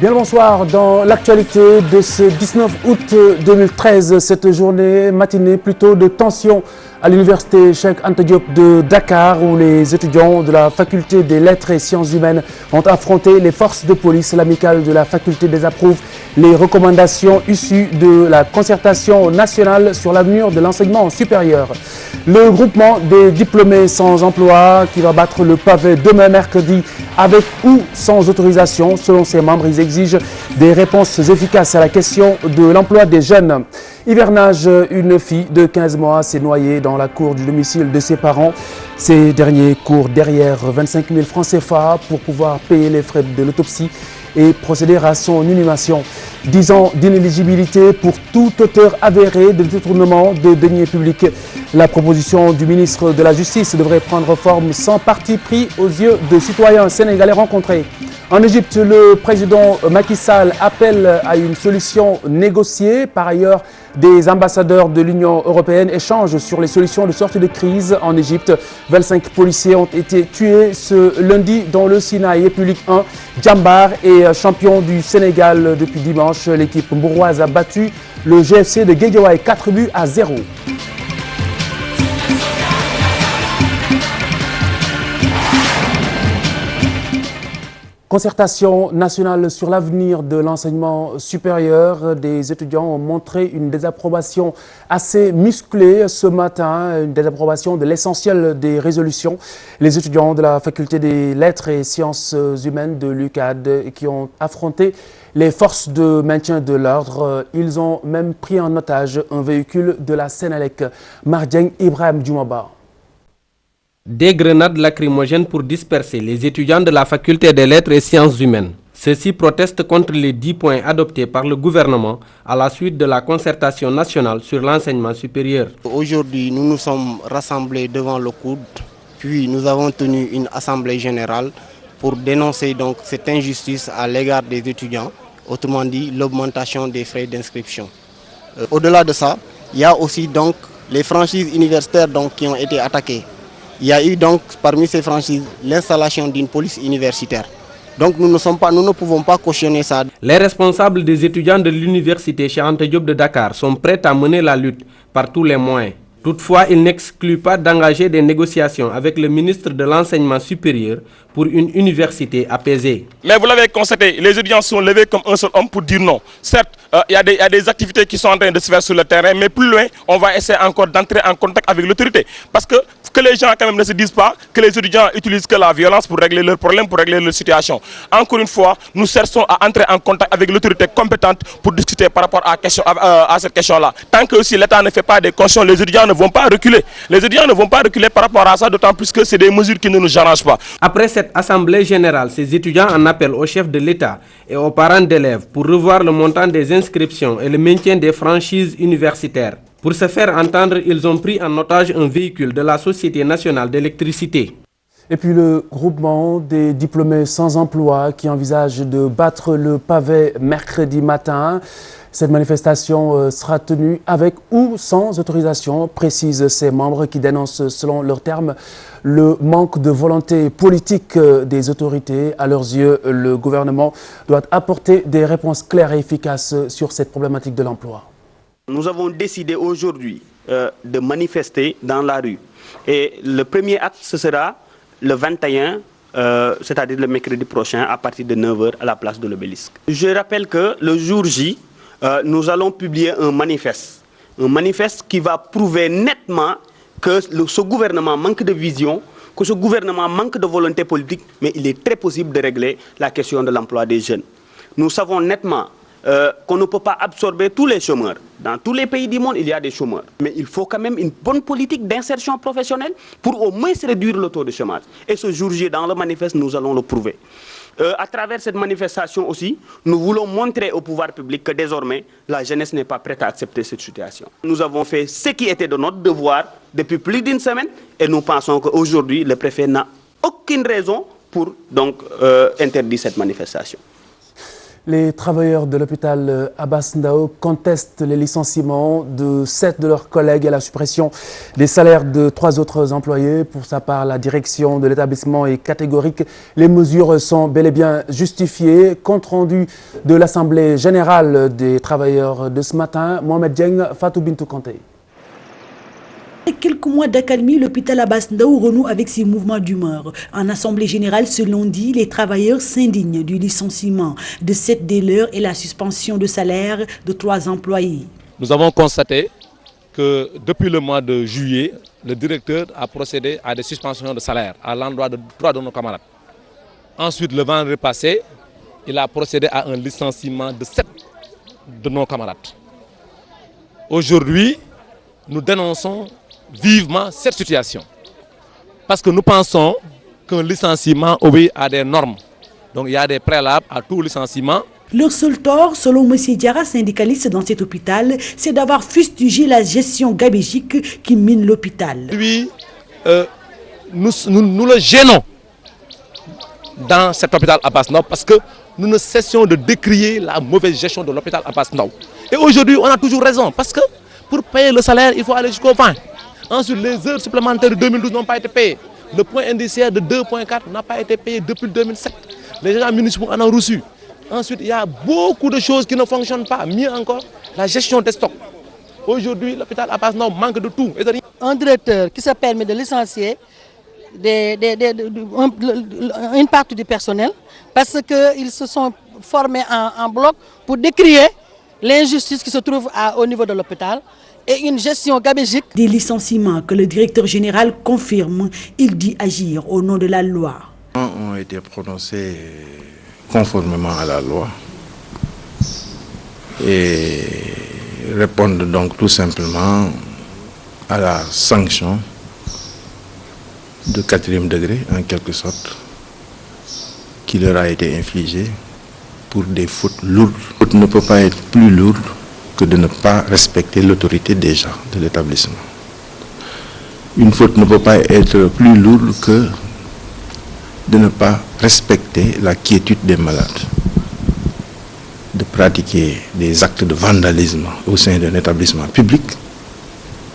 Bien le bonsoir dans l'actualité de ce 19 août 2013, cette journée matinée plutôt de tension à l'université Cheikh Anta Diop de Dakar où les étudiants de la faculté des lettres et sciences humaines ont affronté les forces de police. L'amicale de la faculté désapprouve les recommandations issues de la concertation nationale sur l'avenir de l'enseignement supérieur. Le groupement des diplômés sans emploi qui va battre le pavé demain mercredi avec ou sans autorisation. Selon ses membres, ils exigent des réponses efficaces à la question de l'emploi des jeunes. Hivernage, une fille de 15 mois s'est noyée dans la cour du domicile de ses parents. Ces derniers courent derrière 25 000 francs CFA pour pouvoir payer les frais de l'autopsie et procéder à son inhumation. 10 ans d'inéligibilité pour tout auteur avéré de détournement de deniers publics. La proposition du ministre de la Justice devrait prendre forme sans parti pris aux yeux de citoyens sénégalais rencontrés. En Égypte, le président Macky Sall appelle à une solution négociée. Par ailleurs, des ambassadeurs de l'Union européenne échangent sur les solutions de sortie de crise en Égypte. 25 policiers ont été tués ce lundi dans le Sinaï. Et puis Ligue 1, Djambar est champion du Sénégal depuis dimanche. L'équipe mbouroise a battu le GFC de Guédiawaye 4-0. Concertation nationale sur l'avenir de l'enseignement supérieur. Des étudiants ont montré une désapprobation assez musclée ce matin, une désapprobation de l'essentiel des résolutions. Les étudiants de la faculté des lettres et sciences humaines de l'UCAD qui ont affronté les forces de maintien de l'ordre. Ils ont même pris en otage un véhicule de la Sénélec. Mardieng Ibrahim Djoumaba. Des grenades lacrymogènes pour disperser les étudiants de la faculté des lettres et sciences humaines. Ceux-ci protestent contre les 10 points adoptés par le gouvernement à la suite de la concertation nationale sur l'enseignement supérieur. Aujourd'hui, nous nous sommes rassemblés devant le COUD, puis nous avons tenu une assemblée générale pour dénoncer donc cette injustice à l'égard des étudiants, autrement dit l'augmentation des frais d'inscription. Au-delà de ça, il y a aussi donc les franchises universitaires donc, qui ont été attaquées. Il y a eu donc parmi ces franchises l'installation d'une police universitaire. Donc nous ne pouvons pas cautionner ça. Les responsables des étudiants de l'université Cheikh Anta Diop de Dakar sont prêts à mener la lutte par tous les moyens. Toutefois, ils n'excluent pas d'engager des négociations avec le ministre de l'enseignement supérieur pour une université apaisée. Mais vous l'avez constaté, les étudiants sont levés comme un seul homme pour dire non. Certes, il y a des activités qui sont en train de se faire sur le terrain, mais plus loin, on va essayer encore d'entrer en contact avec l'autorité. Parce que les gens quand même ne se disent pas que les étudiants utilisent que la violence pour régler leurs problèmes, pour régler leur situation. Encore une fois, nous cherchons à entrer en contact avec l'autorité compétente pour discuter par rapport à cette question-là. Tant que aussi l'État ne fait pas des concessions, les étudiants ne vont pas reculer. Les étudiants ne vont pas reculer par rapport à ça, d'autant plus que c'est des mesures qui ne nous arrangent pas. Après cette assemblée générale, ces étudiants en appellent au chef de l'État et aux parents d'élèves pour revoir le montant des inscriptions et le maintien des franchises universitaires. Pour se faire entendre, ils ont pris en otage un véhicule de la Société nationale d'électricité. Et puis le groupement des diplômés sans emploi qui envisage de battre le pavé mercredi matin. Cette manifestation sera tenue avec ou sans autorisation, précisent ses membres qui dénoncent selon leurs termes le manque de volonté politique des autorités. À leurs yeux, le gouvernement doit apporter des réponses claires et efficaces sur cette problématique de l'emploi. Nous avons décidé aujourd'hui de manifester dans la rue. Et le premier acte, ce sera le 21, c'est-à-dire le mercredi prochain, à partir de 9 h à la place de l'Obélisque. Je rappelle que le jour J, nous allons publier un manifeste qui va prouver nettement que ce gouvernement manque de vision, que ce gouvernement manque de volonté politique, mais il est très possible de régler la question de l'emploi des jeunes. Nous savons nettement qu'on ne peut pas absorber tous les chômeurs. Dans tous les pays du monde, il y a des chômeurs. Mais il faut quand même une bonne politique d'insertion professionnelle pour au moins réduire le taux de chômage. Et ce jour J, dans le manifeste, nous allons le prouver. À travers cette manifestation aussi, nous voulons montrer au pouvoir public que désormais, la jeunesse n'est pas prête à accepter cette situation. Nous avons fait ce qui était de notre devoir depuis plus d'une semaine et nous pensons qu'aujourd'hui, le préfet n'a aucune raison pour donc interdire cette manifestation. Les travailleurs de l'hôpital Abass Ndao contestent les licenciements de 7 de leurs collègues et la suppression des salaires de 3 autres employés. Pour sa part, la direction de l'établissement est catégorique. Les mesures sont bel et bien justifiées. Compte rendu de l'Assemblée générale des travailleurs de ce matin, Mohamed Dieng, Fatou Bintou Kanté. Après quelques mois d'accalmie, l'hôpital Abass Ndao renoue avec ses mouvements d'humeur. En assemblée générale, ce lundi, les travailleurs s'indignent du licenciement de 7 des leurs et la suspension de salaire de 3 employés. Nous avons constaté que depuis le mois de juillet, le directeur a procédé à des suspensions de salaire à l'endroit de 3 de nos camarades. Ensuite, le vendredi passé, il a procédé à un licenciement de 7 de nos camarades. Aujourd'hui, nous dénonçons vivement cette situation parce que nous pensons qu'un licenciement obéit à des normes. Donc il y a des préalables à tout licenciement. Leur seul tort, selon M. Diarra, syndicaliste dans cet hôpital, c'est d'avoir fustigé la gestion gabégique qui mine l'hôpital. Lui, nous le gênons dans cet hôpital Abass Ndao parce que nous ne cessons de décrier la mauvaise gestion de l'hôpital Abass Ndao. Et aujourd'hui, on a toujours raison parce que pour payer le salaire, il faut aller jusqu'au 20. Ensuite, les heures supplémentaires de 2012 n'ont pas été payées. Le point indiciaire de 2,4 n'a pas été payé depuis 2007. Les agents municipaux en ont reçu. Ensuite, il y a beaucoup de choses qui ne fonctionnent pas. Mieux encore, la gestion des stocks. Aujourd'hui, l'hôpital Abass Ndao manque de tout. Un directeur qui se permet de licencier une partie du personnel parce qu'ils se sont formés en bloc pour décrier l'injustice qui se trouve au niveau de l'hôpital et une gestion gabégique. Des licenciements que le directeur général confirme, il dit agir au nom de la loi. Ont été prononcés conformément à la loi et répondent donc tout simplement à la sanction de 4e degré en quelque sorte qui leur a été infligée pour des fautes lourdes. La faute ne peut pas être plus lourde que de ne pas respecter l'autorité déjà de l'établissement. Une faute ne peut pas être plus lourde que de ne pas respecter la quiétude des malades, de pratiquer des actes de vandalisme au sein d'un établissement public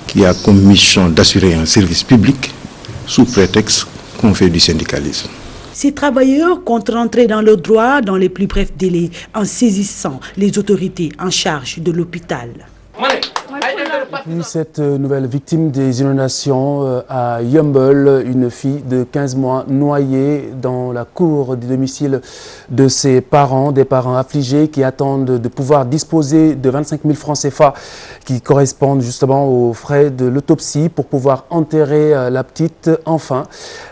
qui a comme mission d'assurer un service public sous prétexte qu'on fait du syndicalisme. Ces travailleurs comptent rentrer dans leurs droits dans les plus brefs délais en saisissant les autorités en charge de l'hôpital. Cette nouvelle victime des inondations à Yeumbeul, une fille de 15 mois noyée dans la cour du domicile de ses parents, des parents affligés qui attendent de pouvoir disposer de 25 000 francs CFA qui correspondent justement aux frais de l'autopsie pour pouvoir enterrer la petite enfant.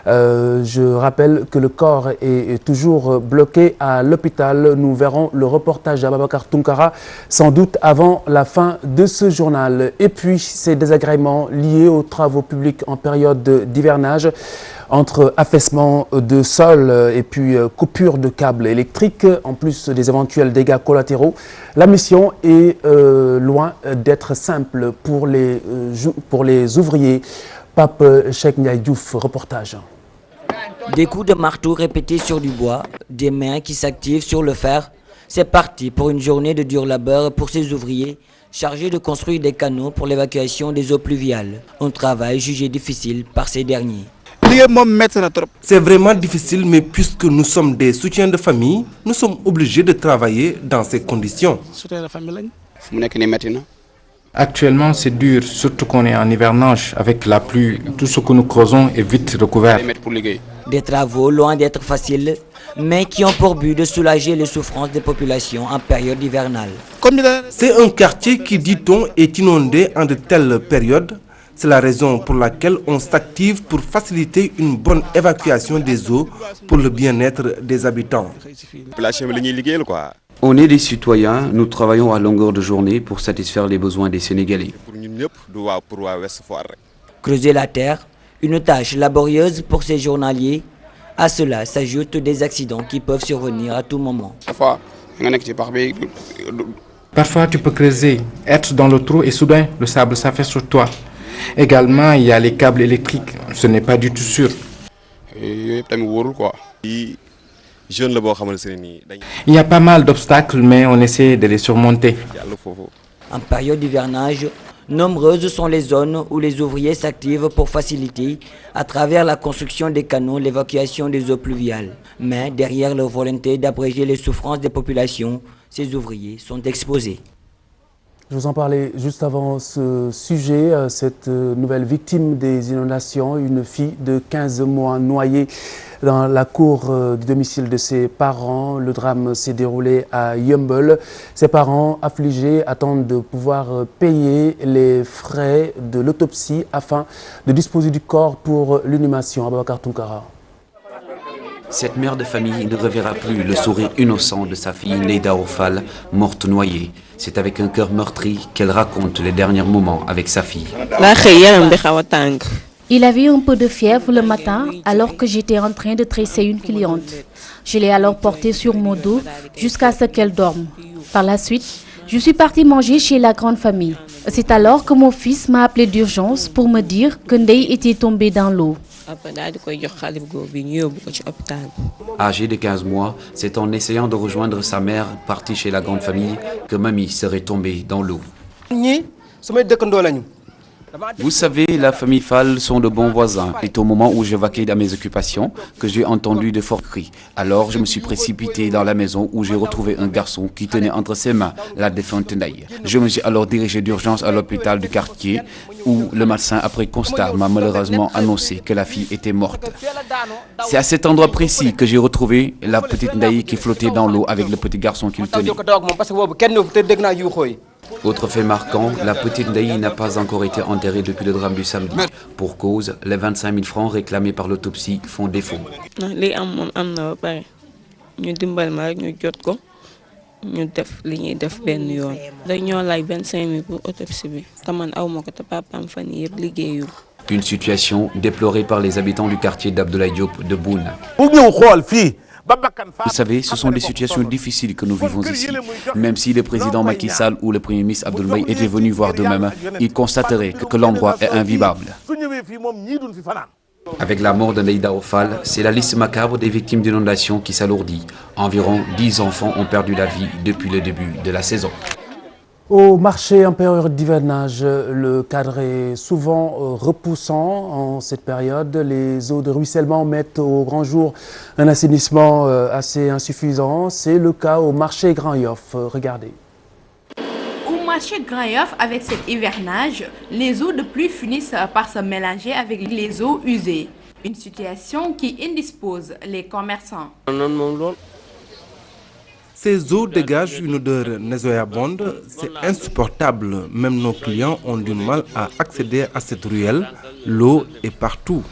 Je rappelle que le corps est toujours bloqué à l'hôpital. Nous verrons le reportage d'Ababacar Tunkara sans doute avant la fin de ce journal. Et puis ces désagréments liés aux travaux publics en période d'hivernage entre affaissement de sol et puis coupure de câbles électriques, en plus des éventuels dégâts collatéraux. La mission est loin d'être simple pour les ouvriers. Pape Cheikh Ndiaye Diouf, reportage. Des coups de marteau répétés sur du bois, des mains qui s'activent sur le fer. C'est parti pour une journée de dur labeur pour ces ouvriers chargés de construire des canaux pour l'évacuation des eaux pluviales. Un travail jugé difficile par ces derniers. C'est vraiment difficile, mais puisque nous sommes des soutiens de famille, nous sommes obligés de travailler dans ces conditions. Actuellement, c'est dur, surtout qu'on est en hivernage avec la pluie. Tout ce que nous creusons est vite recouvert. Des travaux loin d'être faciles, mais qui ont pour but de soulager les souffrances des populations en période hivernale. C'est un quartier qui, dit-on, est inondé en de telles périodes. C'est la raison pour laquelle on s'active pour faciliter une bonne évacuation des eaux pour le bien-être des habitants. On est des citoyens, nous travaillons à longueur de journée pour satisfaire les besoins des Sénégalais. Creuser la terre, une tâche laborieuse pour ces journaliers. À cela s'ajoutent des accidents qui peuvent survenir à tout moment. Parfois, tu peux creuser, être dans le trou et soudain, le sable s'affaisse sur toi. Également, il y a les câbles électriques. Ce n'est pas du tout sûr. Il y a pas mal d'obstacles, mais on essaie de les surmonter. En période d'hivernage, nombreuses sont les zones où les ouvriers s'activent pour faciliter, à travers la construction des canaux, l'évacuation des eaux pluviales. Mais derrière leur volonté d'abréger les souffrances des populations, ces ouvriers sont exposés. Je vous en parlais juste avant ce sujet, cette nouvelle victime des inondations, une fille de 15 mois noyée dans la cour du domicile de ses parents. Le drame s'est déroulé à Yeumbeul. Ses parents, affligés, attendent de pouvoir payer les frais de l'autopsie afin de disposer du corps pour l'inhumation. Aboubacar Tounkara. Cette mère de famille ne reverra plus le sourire innocent de sa fille Leïda Ofal, morte noyée. C'est avec un cœur meurtri qu'elle raconte les derniers moments avec sa fille. Il avait un peu de fièvre le matin alors que j'étais en train de tresser une cliente. Je l'ai alors portée sur mon dos jusqu'à ce qu'elle dorme. Par la suite, je suis partie manger chez la grande famille. C'est alors que mon fils m'a appelé d'urgence pour me dire que Ndeye était tombée dans l'eau. Âgé de 15 mois, c'est en essayant de rejoindre sa mère partie chez la grande famille que Mamie serait tombée dans l'eau. Vous savez, la famille Fall sont de bons voisins. C'est au moment où je vaquais à mes occupations que j'ai entendu de forts cris. Alors je me suis précipité dans la maison où j'ai retrouvé un garçon qui tenait entre ses mains la défunte Ndeye. Je me suis alors dirigé d'urgence à l'hôpital du quartier où le médecin, après constat, m'a malheureusement annoncé que la fille était morte. C'est à cet endroit précis que j'ai retrouvé la petite Ndeye qui flottait dans l'eau avec le petit garçon qu'il tenait. Autre fait marquant, la petite Ndeye n'a pas encore été enterrée depuis le drame du samedi. Pour cause, les 25 000 francs réclamés par l'autopsie font défaut. Une situation déplorée par les habitants du quartier d'Abdoulaye Diop de Boune. Vous savez, ce sont des situations difficiles que nous vivons ici. Même si le président Macky Sall ou le premier ministre Abdoulaye étaient venus voir d'eux-mêmes, ils constateraient que l'endroit est invivable. Avec la mort de Leïda Ofal, c'est la liste macabre des victimes d'inondations qui s'alourdit. Environ 10 enfants ont perdu la vie depuis le début de la saison. Au marché en période d'hivernage, le cadre est souvent repoussant en cette période. Les eaux de ruissellement mettent au grand jour un assainissement assez insuffisant. C'est le cas au marché Grand Yoff. Regardez. Au marché Grand Yoff, avec cet hivernage, les eaux de pluie finissent par se mélanger avec les eaux usées. Une situation qui indispose les commerçants. Ces eaux dégagent une odeur nauséabonde, c'est insupportable. Même nos clients ont du mal à accéder à cette ruelle. L'eau est partout.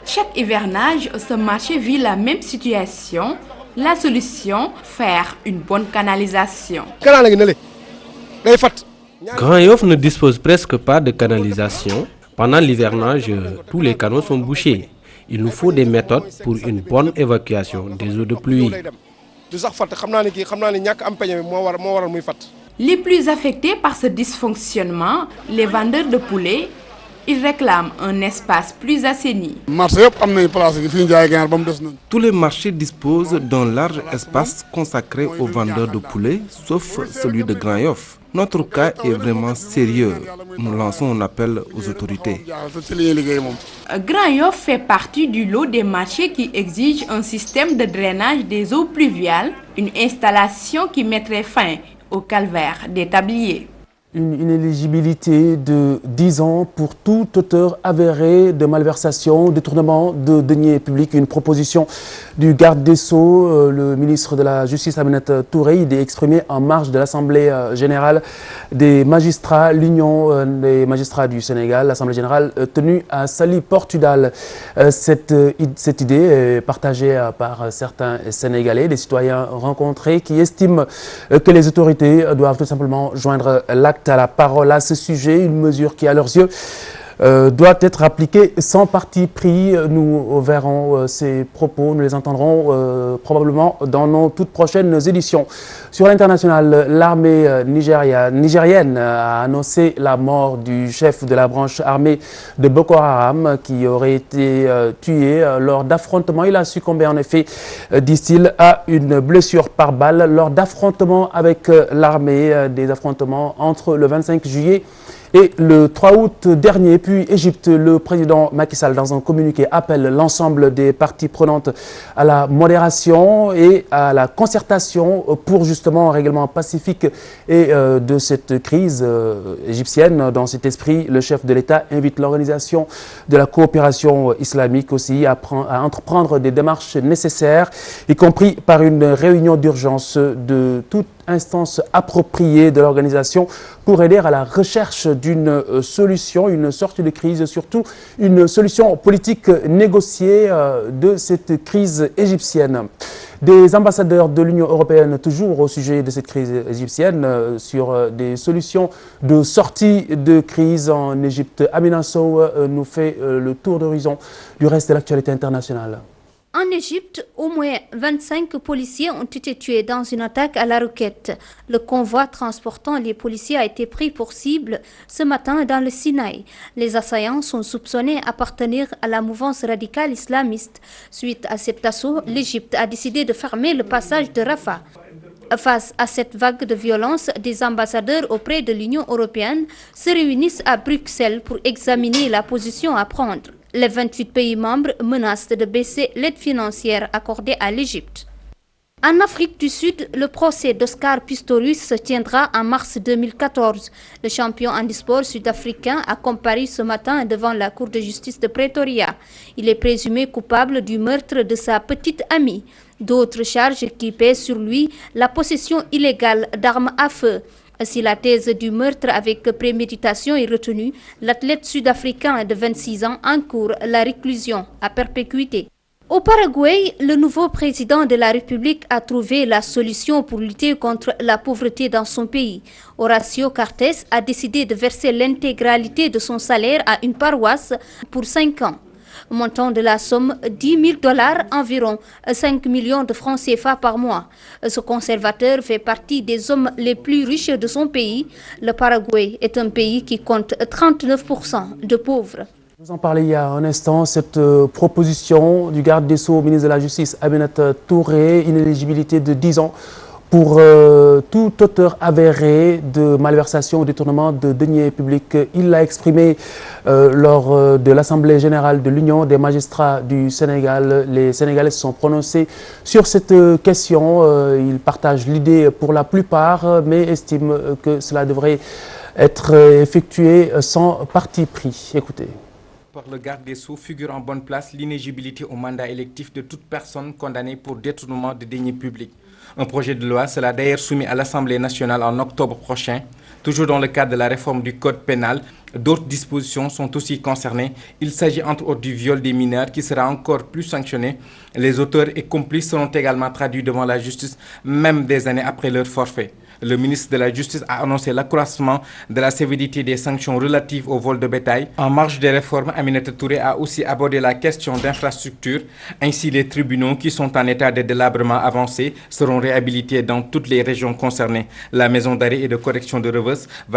Chaque hivernage, ce marché vit la même situation. La solution, faire une bonne canalisation. Grand Yoff ne dispose presque pas de canalisation. Pendant l'hivernage, tous les canaux sont bouchés. Il nous faut des méthodes pour une bonne évacuation des eaux de pluie. Les plus affectés par ce dysfonctionnement, les vendeurs de poulets, ils réclament un espace plus assaini. Tous les marchés disposent d'un large espace consacré aux vendeurs de poulets, sauf celui de Grand Yoff. Notre cas est vraiment sérieux. Nous lançons un appel aux autorités. Grand Yoff fait partie du lot des marchés qui exigent un système de drainage des eaux pluviales, une installation qui mettrait fin au calvaire des tabliers. Une inéligibilité de 10 ans pour tout auteur avéré de malversation, détournement de deniers publics. Une proposition du garde des Sceaux, le ministre de la Justice Aminata Touré, il est exprimé en marge de l'Assemblée générale des magistrats, l'Union des magistrats du Sénégal, l'Assemblée générale tenue à Saly Portudal. Cette idée est partagée par certains Sénégalais, des citoyens rencontrés qui estiment que les autorités doivent tout simplement joindre l'acte à la parole à ce sujet, une mesure qui, à leurs yeux, doit être appliquée sans parti pris. Nous verrons ces propos, nous les entendrons probablement dans nos toutes prochaines éditions. Sur l'international, l'armée nigérienne a annoncé la mort du chef de la branche armée de Boko Haram qui aurait été tué lors d'affrontements. Il a succombé en effet, disent-ils, à une blessure par balle lors d'affrontements avec l'armée, des affrontements entre le 25 juillet et le 3 août dernier. Puis Égypte, le président Macky Sall, dans un communiqué, appelle l'ensemble des parties prenantes à la modération et à la concertation pour justement un règlement pacifique et de cette crise égyptienne. Dans cet esprit, le chef de l'État invite l'Organisation de la coopération islamique aussi à entreprendre des démarches nécessaires, y compris par une réunion d'urgence de toute instance appropriée de l'organisation pour aider à la recherche d'une solution, une sortie de crise, surtout une solution politique négociée de cette crise égyptienne. Des ambassadeurs de l'Union européenne, toujours au sujet de cette crise égyptienne, sur des solutions de sortie de crise en Égypte. Amina Sow nous fait le tour d'horizon du reste de l'actualité internationale. En Égypte, au moins 25 policiers ont été tués dans une attaque à la roquette. Le convoi transportant les policiers a été pris pour cible ce matin dans le Sinaï. Les assaillants sont soupçonnés d'appartenir à la mouvance radicale islamiste. Suite à cet assaut, l'Égypte a décidé de fermer le passage de Rafah. Face à cette vague de violence, des ambassadeurs auprès de l'Union européenne se réunissent à Bruxelles pour examiner la position à prendre. Les 28 pays membres menacent de baisser l'aide financière accordée à l'Égypte. En Afrique du Sud, le procès d'Oscar Pistorius se tiendra en mars 2014. Le champion handisport sud-africain a comparu ce matin devant la Cour de justice de Pretoria. Il est présumé coupable du meurtre de sa petite amie. D'autres charges qui pèsent sur lui, la possession illégale d'armes à feu. Si la thèse du meurtre avec préméditation est retenue, l'athlète sud-africain de 26 ans encourt la réclusion à perpétuité. Au Paraguay, le nouveau président de la République a trouvé la solution pour lutter contre la pauvreté dans son pays. Horacio Cartes a décidé de verser l'intégralité de son salaire à une paroisse pour 5 ans. Montant de la somme $10 000, environ 5 millions de francs CFA par mois. Ce conservateur fait partie des hommes les plus riches de son pays. Le Paraguay est un pays qui compte 39% de pauvres. Vous en parlez il y a un instant, cette proposition du garde des Sceaux au ministre de la Justice, Aminata Touré, inéligibilité de 10 ans pour tout auteur avéré de malversation ou détournement de deniers publics. Il l'a exprimé lors de l'Assemblée générale de l'Union des magistrats du Sénégal. Les Sénégalais se sont prononcés sur cette question. Ils partagent l'idée pour la plupart, mais estiment que cela devrait être effectué sans parti pris. Écoutez. Par le garde des Sceaux figure en bonne place l'inéligibilité au mandat électif de toute personne condamnée pour détournement de deniers publics. Un projet de loi sera d'ailleurs soumis à l'Assemblée nationale en octobre prochain. Toujours dans le cadre de la réforme du code pénal, d'autres dispositions sont aussi concernées. Il s'agit entre autres du viol des mineurs qui sera encore plus sanctionné. Les auteurs et complices seront également traduits devant la justice, même des années après leur forfait. Le ministre de la Justice a annoncé l'accroissement de la sévérité des sanctions relatives au vol de bétail. En marge des réformes, Aminata Touré a aussi abordé la question d'infrastructure. Ainsi, les tribunaux qui sont en état de délabrement avancé seront réhabilités dans toutes les régions concernées. La maison d'arrêt et de correction de Rebeuss va